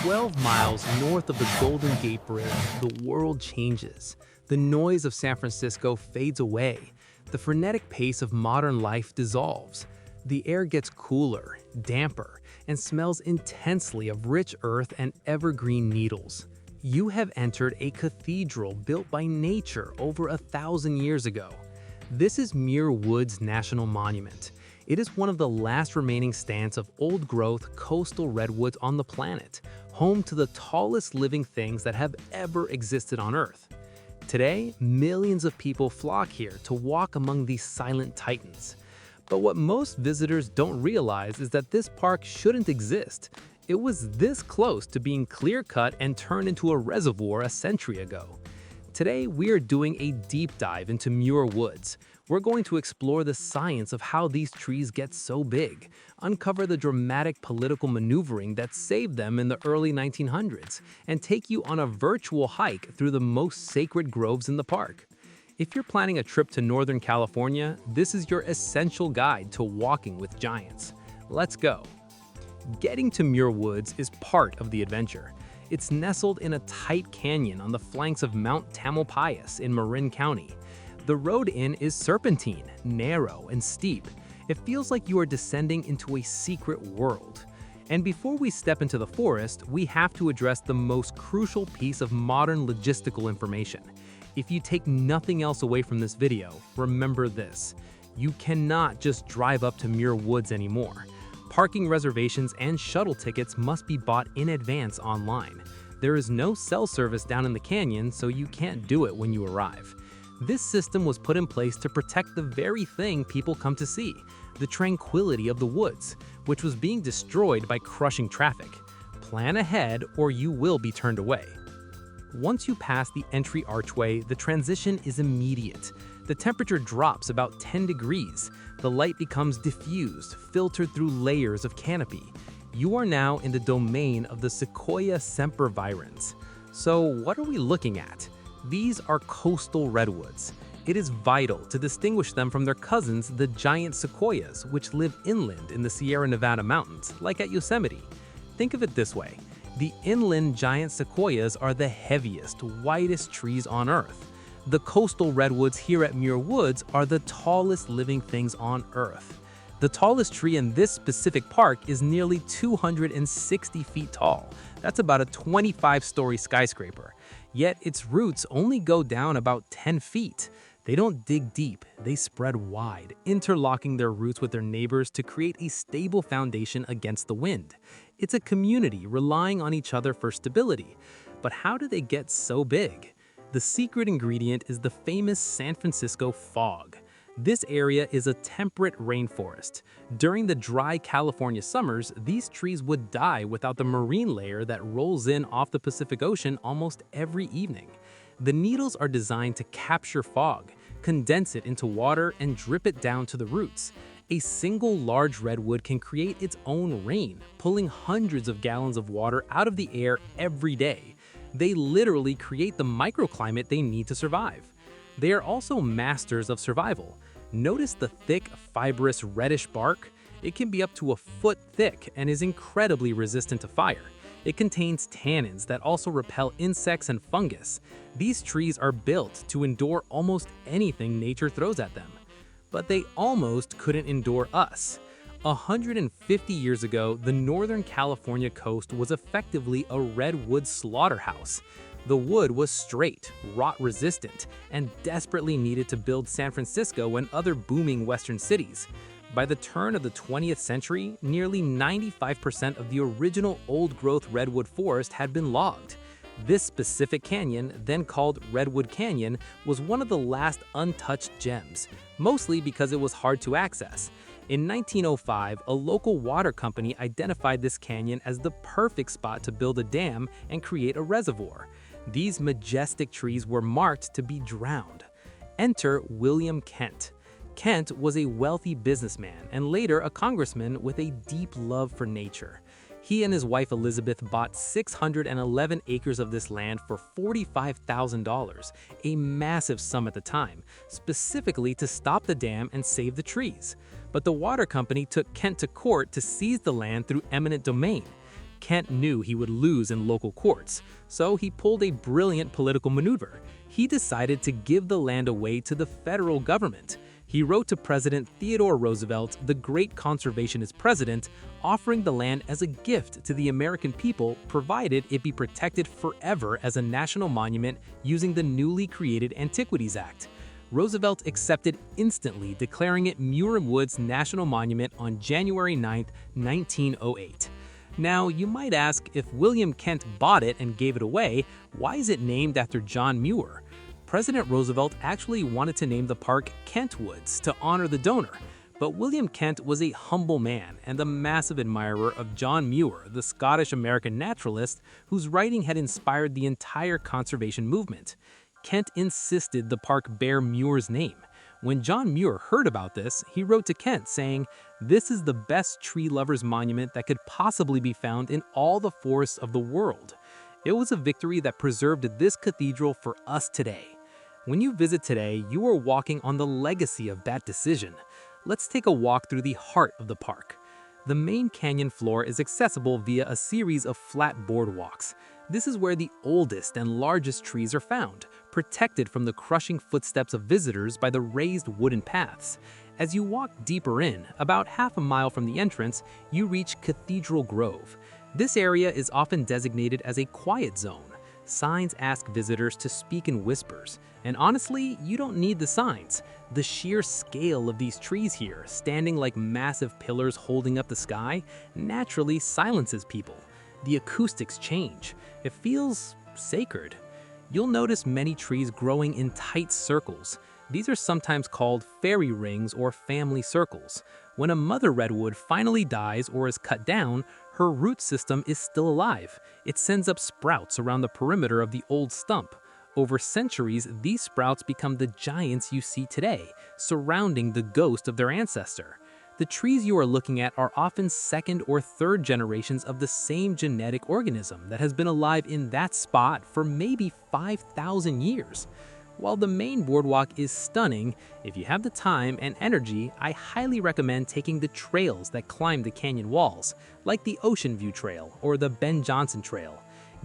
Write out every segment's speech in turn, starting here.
12 miles north of the Golden Gate Bridge, the world changes. The noise of San Francisco fades away. The frenetic pace of modern life dissolves. The air gets cooler, damper, and smells intensely of rich earth and evergreen needles. You have entered a cathedral built by nature over 1,000 years ago. This is Muir Woods National Monument. It is one of the last remaining stands of old-growth coastal redwoods on the planet, home to the tallest living things that have ever existed on Earth. Today, millions of people flock here to walk among these silent titans. But what most visitors don't realize is that this park shouldn't exist. It was this close to being clear-cut and turned into a reservoir a century ago. Today, we are doing a deep dive into Muir Woods. We're going to explore the science of how these trees get so big, uncover the dramatic political maneuvering that saved them in the early 1900s, and take you on a virtual hike through the most sacred groves in the park. If you're planning a trip to Northern California, this is your essential guide to walking with giants. Let's go. Getting to Muir Woods is part of the adventure. It's nestled in a tight canyon on the flanks of Mount Tamalpais in Marin County. The road in is serpentine, narrow, and steep. It feels like you are descending into a secret world. And before we step into the forest, we have to address the most crucial piece of modern logistical information. If you take nothing else away from this video, remember this: you cannot just drive up to Muir Woods anymore. Parking reservations and shuttle tickets must be bought in advance online. There is no cell service down in the canyon, so you can't do it when you arrive. This system was put in place to protect the very thing people come to see, the tranquility of the woods, which was being destroyed by crushing traffic. Plan ahead or you will be turned away. Once you pass the entry archway, the transition is immediate. The temperature drops about 10 degrees. The light becomes diffused, filtered through layers of canopy. You are now in the domain of the Sequoia sempervirens. So what are we looking at? These are coastal redwoods. It is vital to distinguish them from their cousins, the giant sequoias, which live inland in the Sierra Nevada mountains, like at Yosemite. Think of it this way: the inland giant sequoias are the heaviest, widest trees on Earth. The coastal redwoods here at Muir Woods are the tallest living things on Earth. The tallest tree in this specific park is nearly 260 feet tall. That's about a 25-story skyscraper. Yet its roots only go down about 10 feet. They don't dig deep, they spread wide, interlocking their roots with their neighbors to create a stable foundation against the wind. It's a community relying on each other for stability. But how do they get so big? The secret ingredient is the famous San Francisco fog. This area is a temperate rainforest. During the dry California summers, these trees would die without the marine layer that rolls in off the Pacific Ocean almost every evening. The needles are designed to capture fog, condense it into water, and drip it down to the roots. A single large redwood can create its own rain, pulling hundreds of gallons of water out of the air every day. They literally create the microclimate they need to survive. They are also masters of survival. Notice the thick, fibrous, reddish bark? It can be up to a foot thick and is incredibly resistant to fire. It contains tannins that also repel insects and fungus. These trees are built to endure almost anything nature throws at them. But they almost couldn't endure us. 150 years ago, the Northern California coast was effectively a redwood slaughterhouse. The wood was straight, rot-resistant, and desperately needed to build San Francisco and other booming western cities. By the turn of the 20th century, nearly 95% of the original old-growth redwood forest had been logged. This specific canyon, then called Redwood Canyon, was one of the last untouched gems, mostly because it was hard to access. In 1905, a local water company identified this canyon as the perfect spot to build a dam and create a reservoir. These majestic trees were marked to be drowned. Enter William Kent. Kent was a wealthy businessman and later a congressman with a deep love for nature. He and his wife Elizabeth bought 611 acres of this land for $45,000, a massive sum at the time, specifically to stop the dam and save the trees. But the water company took Kent to court to seize the land through eminent domain. Kent knew he would lose in local courts, so he pulled a brilliant political maneuver. He decided to give the land away to the federal government. He wrote to President Theodore Roosevelt, the great conservationist president, offering the land as a gift to the American people, provided it be protected forever as a national monument using the newly created Antiquities Act. Roosevelt accepted instantly, declaring it Muir Woods National Monument on January 9, 1908. Now, you might ask, if William Kent bought it and gave it away, why is it named after John Muir? President Roosevelt actually wanted to name the park Kent Woods to honor the donor, but William Kent was a humble man and a massive admirer of John Muir, the Scottish-American naturalist whose writing had inspired the entire conservation movement. Kent insisted the park bear Muir's name. When John Muir heard about this, he wrote to Kent saying, "This is the best tree lovers monument that could possibly be found in all the forests of the world." It was a victory that preserved this cathedral for us today. When you visit today, you are walking on the legacy of that decision. Let's take a walk through the heart of the park. The main canyon floor is accessible via a series of flat boardwalks. This is where the oldest and largest trees are found, protected from the crushing footsteps of visitors by the raised wooden paths. As you walk deeper in, about half a mile from the entrance, you reach Cathedral Grove. This area is often designated as a quiet zone. Signs ask visitors to speak in whispers, and honestly, you don't need the signs. The sheer scale of these trees here, standing like massive pillars holding up the sky, naturally silences people. The acoustics change. It feels sacred. You'll notice many trees growing in tight circles. These are sometimes called fairy rings or family circles. When a mother redwood finally dies or is cut down, her root system is still alive. It sends up sprouts around the perimeter of the old stump. Over centuries, these sprouts become the giants you see today, surrounding the ghost of their ancestor. The trees you are looking at are often second or third generations of the same genetic organism that has been alive in that spot for maybe 5,000 years. While the main boardwalk is stunning, if you have the time and energy, I highly recommend taking the trails that climb the canyon walls, like the Ocean View Trail or the Ben Jonson Trail.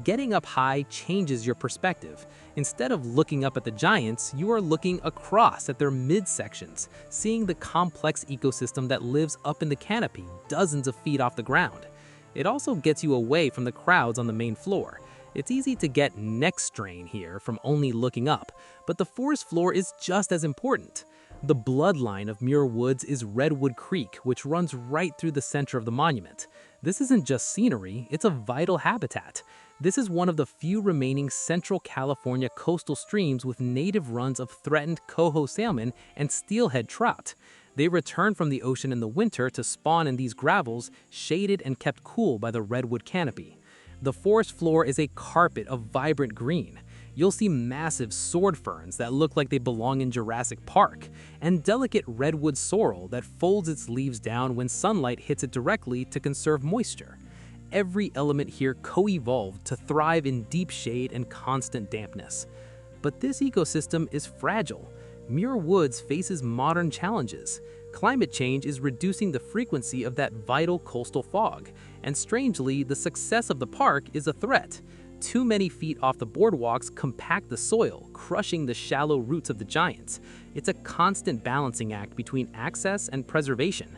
Getting up high changes your perspective. Instead of looking up at the giants, you are looking across at their midsections, seeing the complex ecosystem that lives up in the canopy, dozens of feet off the ground. It also gets you away from the crowds on the main floor. It's easy to get neck strain here from only looking up, but the forest floor is just as important. The bloodline of Muir Woods is Redwood Creek, which runs right through the center of the monument. This isn't just scenery, it's a vital habitat. This is one of the few remaining Central California coastal streams with native runs of threatened coho salmon and steelhead trout. They return from the ocean in the winter to spawn in these gravels, shaded and kept cool by the redwood canopy. The forest floor is a carpet of vibrant green. You'll see massive sword ferns that look like they belong in Jurassic Park, and delicate redwood sorrel that folds its leaves down when sunlight hits it directly to conserve moisture. Every element here co-evolved to thrive in deep shade and constant dampness. But this ecosystem is fragile. Muir Woods faces modern challenges. Climate change is reducing the frequency of that vital coastal fog, and strangely, the success of the park is a threat. Too many feet off the boardwalks compact the soil, crushing the shallow roots of the giants. It's a constant balancing act between access and preservation.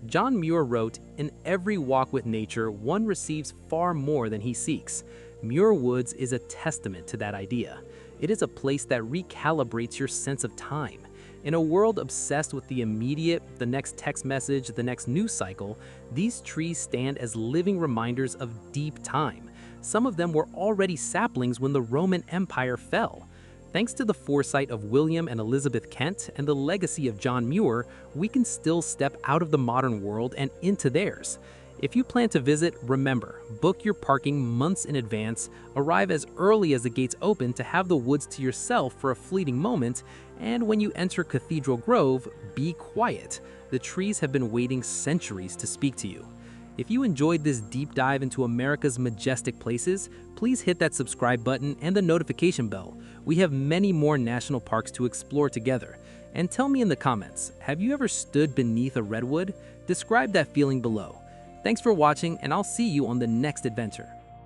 John Muir wrote, "In every walk with nature, one receives far more than he seeks." Muir Woods is a testament to that idea. It is a place that recalibrates your sense of time. In a world obsessed with the immediate, the next text message, the next news cycle, these trees stand as living reminders of deep time. Some of them were already saplings when the Roman Empire fell. Thanks to the foresight of William and Elizabeth Kent and the legacy of John Muir, we can still step out of the modern world and into theirs. If you plan to visit, remember, book your parking months in advance, arrive as early as the gates open to have the woods to yourself for a fleeting moment, and when you enter Cathedral Grove, be quiet. The trees have been waiting centuries to speak to you. If you enjoyed this deep dive into America's majestic places, please hit that subscribe button and the notification bell. We have many more national parks to explore together. And tell me in the comments, have you ever stood beneath a redwood? Describe that feeling below. Thanks for watching, and I'll see you on the next adventure.